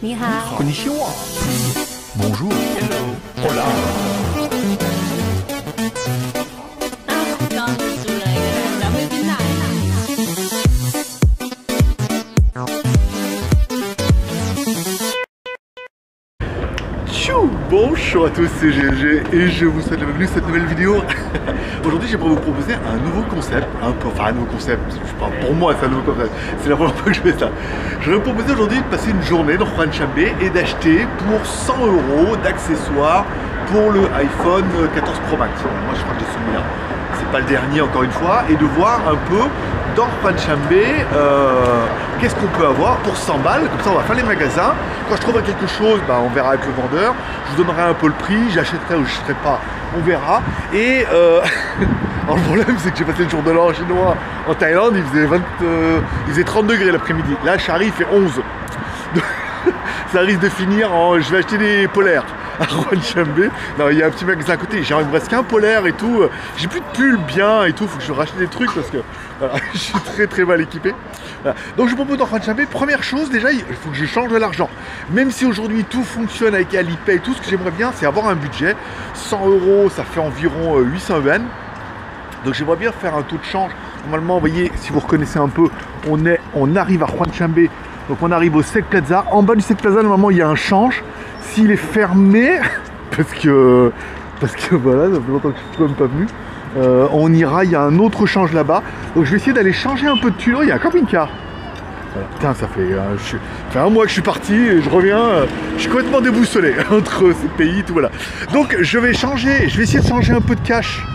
你好。 Konnichiwa. Bonjour. Hola. 刚出来的，咱们进来。 Bonjour à tous, c'est GLG et je vous souhaite la bienvenue à cette nouvelle vidéo. Aujourd'hui j'ai pour vous proposer un nouveau concept, un nouveau concept, je sais pas, pour moi c'est un nouveau concept, c'est la première fois que je fais ça. Je vais vous proposer aujourd'hui de passer une journée dans Juan Chambé et d'acheter pour 100 € d'accessoires pour le iPhone 14 Pro Max. Moi je crois que j'ai souvenir, c'est pas le dernier encore une fois, et de voir un peu dans Juan Chambé qu'est-ce qu'on peut avoir pour 100 balles, comme ça on va faire les magasins. Quand je trouverai quelque chose, bah, on verra avec le vendeur, je vous donnerai un peu le prix, j'achèterai ou je n'achèterai pas, on verra. Et alors le problème c'est que j'ai passé le jour de l'an chinois en Thaïlande, il faisait 30 degrés l'après-midi. Là je suis arrivé, il fait 11. Donc, ça risque de finir en je vais acheter des polaires à Juan Chambé. Non, il y a un petit magasin à côté, il me reste qu'un polaire et tout, j'ai plus de pull bien et tout, faut que je rachète des trucs parce que voilà, je suis très mal équipé. Voilà. Donc je vous propose dans Juan Chambé, première chose déjà, il faut que je change de l'argent. Même si aujourd'hui tout fonctionne avec Alipay et tout, ce que j'aimerais bien c'est avoir un budget. 100 € ça fait environ 800 yuan. Donc j'aimerais bien faire un taux de change. Normalement, vous voyez, si vous reconnaissez un peu, on arrive à Juan Chambé. Donc on arrive au Sec Plaza. En bas du Sec Plaza, normalement, il y a un change. S'il est fermé, parce que voilà, ça fait longtemps que je suis même pas venu, on ira, il y a un autre change là-bas. Donc je vais essayer d'aller changer un peu de tunnel. Il y a un camping-car. Voilà. Putain, ça fait un mois que je suis parti et je reviens, je suis complètement déboussolé entre ces pays, tout voilà. Donc je vais essayer de changer un peu de cash.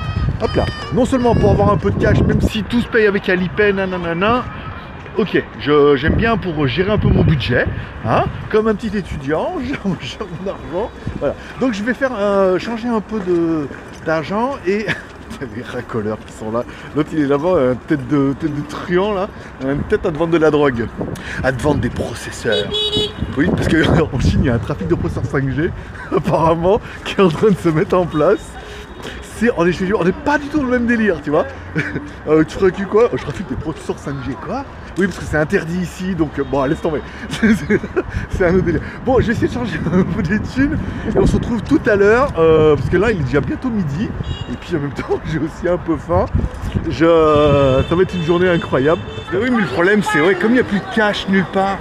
Hop là, non seulement pour avoir un peu de cash, même si tout se paye avec Alipay, nanana. Ok, j'aime bien pour gérer un peu mon budget, hein, comme un petit étudiant, j'ai mon argent, voilà. Donc je vais faire changer un peu d'argent et il y a des racoleurs qui sont là. L'autre il est là-bas, tête de truand là, peut-être à te vendre de la drogue, à te vendre des processeurs. Oui, parce qu'en Chine il y a un trafic de processeurs 5G apparemment qui est en train de se mettre en place. On n'est pas du tout dans le même délire, tu vois. Tu trafiques quoi? Je trafique des processeurs 5G, quoi? Oui, parce que c'est interdit ici, donc bon, laisse tomber. C'est un autre délire. Bon, je vais essayer de changer un peu des thunes et on se retrouve tout à l'heure, parce que là, il est déjà bientôt midi. Et puis en même temps, j'ai aussi un peu faim. Ça va être une journée incroyable. Mais oui, mais le problème, c'est, ouais, comme il n'y a plus de cash nulle part,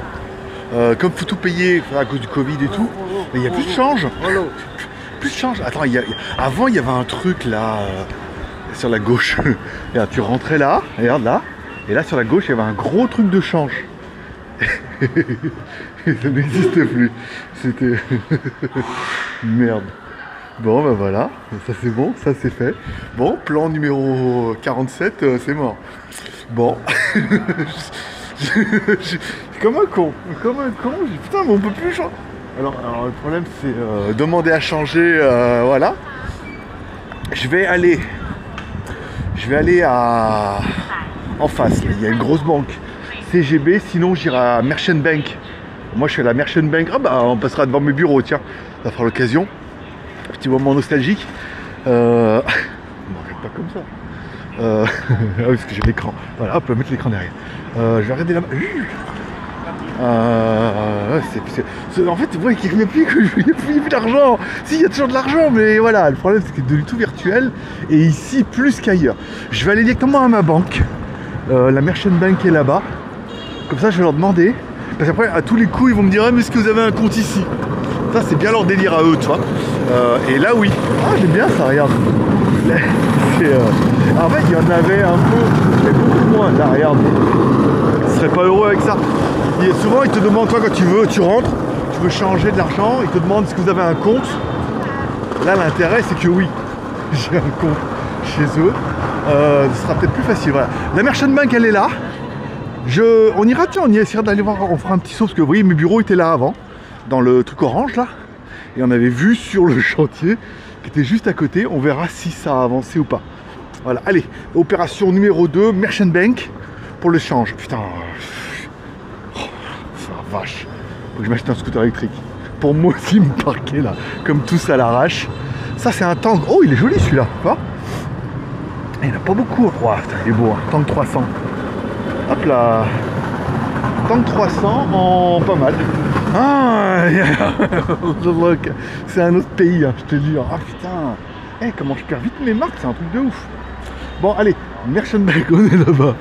comme il faut tout payer à cause du Covid et tout, il n'y a plus de change. Plus de change. Attends, avant il y avait un truc là sur la gauche. Regarde, tu rentrais là, regarde là, et là sur la gauche il y avait un gros truc de change. Et ça n'existe plus. C'était merde. Bon ben voilà, ça c'est bon, ça c'est fait. Bon, plan numéro 47, c'est mort. Bon. Comme un con. Putain, mais on peut plus changer. Alors le problème c'est demander à changer, voilà. Je vais aller en face, là. Il y a une grosse banque CGB, sinon j'irai à Merchant Bank. Moi je suis à la Merchant Bank, ah bah on passera devant mes bureaux, tiens, ça fera l'occasion. Petit moment nostalgique. Non, pas comme ça. Ah oui, parce que j'ai l'écran. Voilà, hop, mettre l'écran derrière. Je vais arrêter là-bas. En fait, vous voyez qu'il n'y a plus d'argent. Si, il y a toujours de l'argent, mais voilà, le problème c'est que c'est du tout virtuel et ici plus qu'ailleurs. Je vais aller directement à ma banque. La Merchant Bank est là-bas. Comme ça, je vais leur demander. Parce qu'après, à tous les coups, ils vont me dire ah, mais est-ce que vous avez un compte ici? Ça, c'est bien leur délire à eux, tu vois. Et là, oui. Ah, j'aime bien ça, regarde. En fait, il y en avait un peu, mais beaucoup moins. Là, regarde. Je serais pas heureux avec ça. Et souvent, ils te demandent, toi, quand tu rentres, tu veux changer de l'argent, ils te demandent si vous avez un compte. Là, l'intérêt, c'est que oui, j'ai un compte chez eux. Ce sera peut-être plus facile. Voilà. La Merchant Bank, elle est là. On ira, tiens, on y essaiera d'aller voir, on fera un petit saut, parce que vous voyez, mes bureaux étaient là avant, dans le truc orange, là. Et on avait vu sur le chantier, qui était juste à côté. On verra si ça a avancé ou pas. Voilà, allez, opération numéro 2, Merchant Bank, pour le change. Putain, vache, faut que je m'achète un scooter électrique pour moi aussi me parquer là comme tous à l'arrache. Ça c'est un tank, oh il est joli celui-là, il n'y en a pas beaucoup. Oh, putain, il est beau, hein. Tank 300, hop là, tank 300 en pas mal. Ah, c'est un autre pays, hein, je te jure. Ah putain. Eh, comment je perds vite mes marques, c'est un truc de ouf. Bon, allez, Merchant Bank, on est là-bas.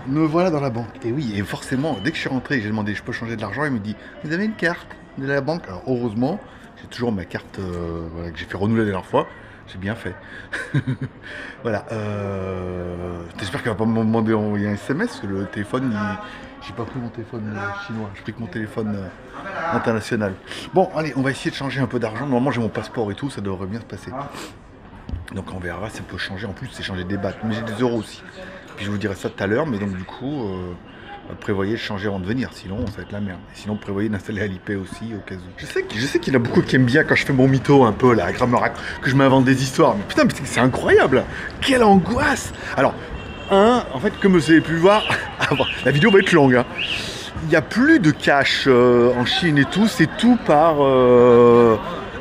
Me voilà dans la banque. Et oui, et forcément, dès que je suis rentré, j'ai demandé, je peux changer de l'argent, il me dit, vous avez une carte de la banque? Alors, heureusement, j'ai toujours ma carte voilà, que j'ai fait renouveler la dernière fois. J'ai bien fait. Voilà. J'espère qu'elle va pas me demander d'envoyer un SMS, parce que le téléphone, j'ai pas pris mon téléphone chinois, j'ai pris que mon téléphone international. Bon, allez, on va essayer de changer un peu d'argent. Normalement, j'ai mon passeport et tout, ça devrait bien se passer. Donc on verra, ça peut changer. En plus, c'est changer des bahts, mais j'ai des euros aussi. Puis je vous dirai ça tout à l'heure, mais donc du coup, prévoyez de changer avant de venir, sinon ça va être la merde. Et sinon, prévoyez d'installer Alipay aussi au cas où. Je sais qu'il y en a beaucoup qui aiment bien quand je fais mon mytho un peu, la grammaire, que je m'invente des histoires. Mais putain, c'est incroyable. Quelle angoisse. Alors, en fait, comme vous avez pu voir, la vidéo va être longue. Hein. Il n'y a plus de cash en Chine et tout, c'est tout par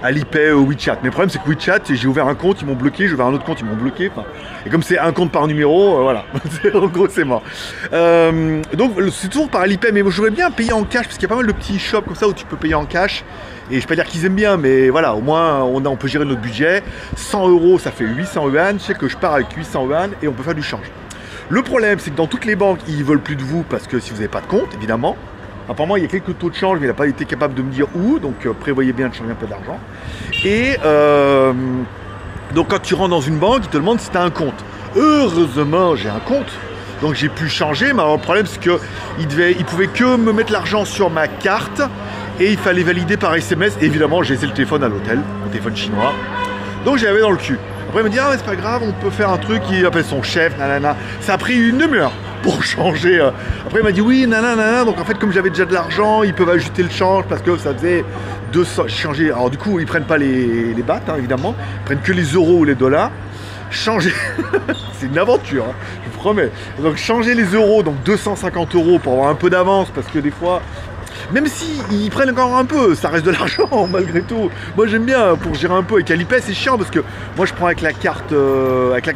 Alipay ou WeChat. Mais le problème, c'est que WeChat, j'ai ouvert un compte, ils m'ont bloqué, j'ai ouvert un autre compte, ils m'ont bloqué. Et comme c'est un compte par numéro, voilà. En gros, c'est mort. Donc, c'est toujours par Alipay, mais j'aurais bien payé en cash, parce qu'il y a pas mal de petits shops comme ça où tu peux payer en cash. Et je ne vais pas dire qu'ils aiment bien, mais voilà, au moins, on peut gérer notre budget. 100 €, ça fait 800 yuan. Je sais que je pars avec 800 yuan et on peut faire du change. Le problème, c'est que dans toutes les banques, ils veulent plus de vous parce que si vous n'avez pas de compte, évidemment. Apparemment, il y a quelques taux de change, mais il n'a pas été capable de me dire où, donc prévoyez bien de changer un peu d'argent. Et donc, quand tu rentres dans une banque, ils te demandent si tu as un compte. Heureusement, j'ai un compte, donc j'ai pu changer, mais alors, le problème, c'est qu'ils pouvaient que me mettre l'argent sur ma carte et il fallait valider par SMS. Et évidemment, j'ai laissé le téléphone à l'hôtel, mon téléphone chinois, donc j'avais dans le cul. Après, il me dit, ah, mais c'est pas grave, on peut faire un truc, il appelle son chef, nanana. Ça a pris une demi-heure pour changer. Après, il m'a dit, oui, nanana. Donc, en fait, comme j'avais déjà de l'argent, ils peuvent ajouter le change parce que ça faisait 200. Changer. Alors, du coup, ils prennent pas les bahts, hein, évidemment. Ils prennent que les euros ou les dollars. Changer. C'est une aventure, hein, je vous promets. Donc, changer les euros, donc 250 € pour avoir un peu d'avance parce que des fois. Même si ils prennent encore un peu, ça reste de l'argent malgré tout. Moi j'aime bien pour gérer un peu avec Alipay, c'est chiant parce que moi je prends avec la carte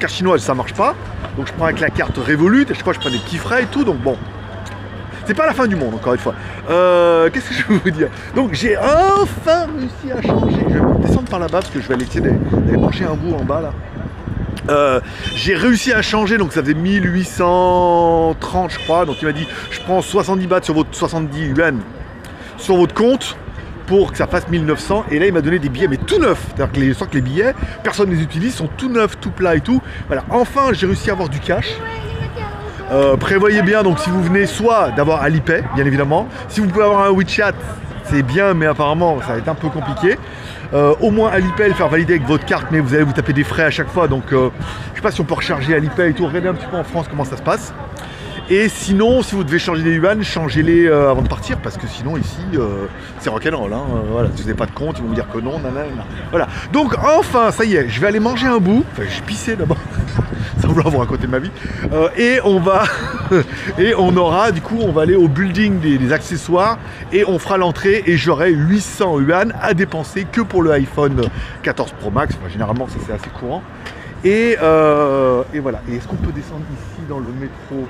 chinoise, ça marche pas. Donc je prends avec la carte Revolut et je crois que je prends des petits frais et tout. Donc bon, c'est pas la fin du monde encore une fois. Qu'est-ce que je veux vous dire? Donc j'ai enfin réussi à changer. Je vais descendre par là-bas parce que je vais aller essayer d'aller manger un bout en bas là. J'ai réussi à changer, donc ça faisait 1830 je crois. Donc il m'a dit je prends 70 bahts sur votre 70 yuan sur votre compte pour que ça fasse 1900. Et là il m'a donné des billets mais tout neufs. C'est-à-dire que les billets, personne ne les utilise, sont tout neufs, tout plats et tout. Voilà, enfin j'ai réussi à avoir du cash. Prévoyez bien donc si vous venez soit d'avoir Alipay, bien évidemment. Si vous pouvez avoir un WeChat, c'est bien, mais apparemment ça va être un peu compliqué. Au moins Alipay, le faire valider avec votre carte, mais vous allez vous taper des frais à chaque fois. Donc je sais pas si on peut recharger Alipay et tout. Regardez un petit peu en France comment ça se passe. Et sinon, si vous devez changer des yuan, changez-les avant de partir, parce que sinon ici c'est rock'n'roll. Hein, voilà, si vous n'avez pas de compte, ils vont vous dire que non, nanana. Voilà. Donc enfin, ça y est, je vais aller manger un bout. Enfin, j'ai pissé d'abord. Sans vouloir vous raconter ma vie. Et on va et on aura du coup on va aller au building des accessoires et on fera l'entrée et j'aurai 800 yuan à dépenser que pour le iPhone 14 Pro Max. Enfin, généralement ça c'est assez courant. Et voilà. Et est-ce qu'on peut descendre ici dans le métro?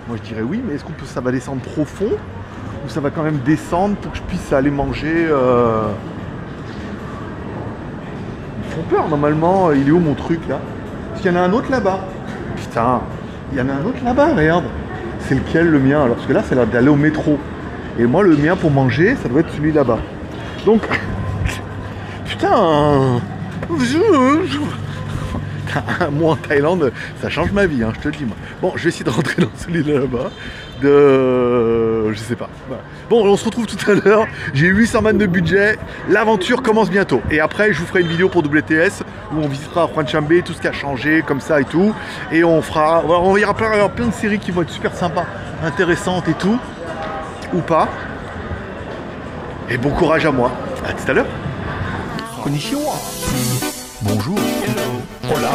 Moi je dirais oui, mais est-ce ça va descendre profond ou ça va quand même descendre pour que je puisse aller manger Ils font peur normalement. Il est où mon truc là? Il y en a un autre là-bas. Putain, il y en a un autre là-bas, regarde. C'est lequel le mien? Alors parce que là, c'est d'aller au métro. Et moi, le mien pour manger, ça doit être celui là-bas. Donc, putain, moi en Thaïlande, ça change ma vie, hein, je te le dis moi. Bon, je vais essayer de rentrer dans celui là-bas. Je sais pas. Voilà. Bon, on se retrouve tout à l'heure. J'ai 800 man de budget. L'aventure commence bientôt. Et après, je vous ferai une vidéo pour WTS où on visitera Huanchambe, tout ce qui a changé, comme ça et tout. Et on fera. Il y aura plein de séries qui vont être super sympas, intéressantes et tout. Ou pas. Et bon courage à moi. À tout à l'heure. Konnichiwa. Bonjour. Hola.